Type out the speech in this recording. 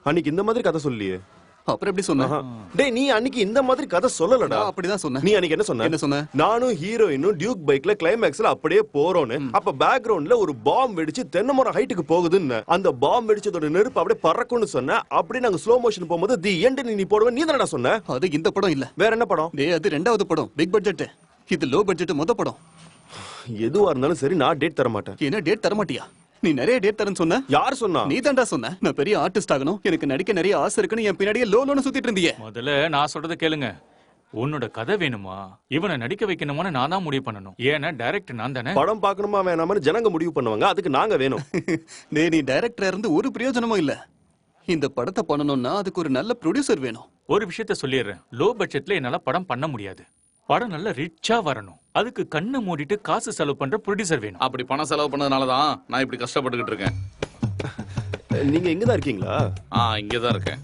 அன்னைக்கு இந்த மாதிரி கதை சொல்லியே. அப்புறம் எப்படி சொன்ன? டேய் நீ அன்னைக்கு இந்த மாதிரி கதை சொல்லலடா. அப்படிதான் சொன்னேன். நீ அன்னைக்கு என்ன சொன்ன? என்ன சொன்ன? நானும் ஹீரோயினும் டியூக் பைக்ல கிளைமேக்ஸ்ல அப்படியே போறோம்னு. அப்ப பேக்ரவுண்ட்ல ஒரு பாம் வெடிச்சு தென்னை மரம் ஹைட்டுக்கு போகுதுன்னு. அந்த பாம் வெடிச்சதோட நெருப்பு அப்படியே பறக்கும்னு சொன்ன. அப்படியே நாங்க ஸ்லோ மோஷன் போகும்போது தி எண்ட் நீ போடுவ. நீ தானடா சொன்ன? அது இந்த படம் இல்ல. வேற என்ன படம்? டேய் அது ரெண்டாவது படம், பிக் பட்ஜெட். இது லோ பட்ஜெட் மொத படம். எதுவா இருந்தாலும் சரி நான் டேட் தர மாட்டேன். என்ன டேட் தர மாட்டியா? நீ நிறைய டேட் தரேன்னு சொன்ன. யார் சொன்னா? நீ தான்டா சொன்ன. நான் பெரிய ஆர்டிஸ்ட் ஆகணும், எனக்கு நடிக்க நிறைய ஆசை இருக்குன்னு என் பின்னாடியே லோன்னு சுத்திட்டு இருந்தீங்க. முதல்ல நான் சொல்றத கேளுங்க. உன்னோட கதை வேணுமா இவனை நடிக்க வைக்கணுமான்னு நான் தான் முடிவு பண்ணணும். ஏன்னா டைரக்டர் நான் தானே. படம் பார்க்கணுமா வேணாமான்னு ஜனங்க முடிவு பண்ணுவாங்க. அதுக்கு நாங்க வேணும். டேய் நீ டைரக்டரா இருந்து ஒரு பிரயோஜனமும் இல்ல. இந்த படத்தை பண்ணணும்னா அதுக்கு ஒரு நல்ல ப்ரொடியூசர் வேணும். ஒரு விஷயத்த சொல்லிடுறேன், லோ பட்ஜெட்ல என்னால படம் பண்ண முடியாது. படம் நல்ல ரிச்சா வரணும். அதுக்கு கண்ணை மூடிட்டு காசு செலவு பண்ற ப்ரொடியூசர் வேணும். அப்படி பணம் செலவு பண்ணதுனாலதான் நான் இப்படி கஷ்டப்பட்டுக்கிட்டு இருக்கேன். நீங்க இங்கதான் இருக்கீங்களா? இங்கதான் இருக்கேன்.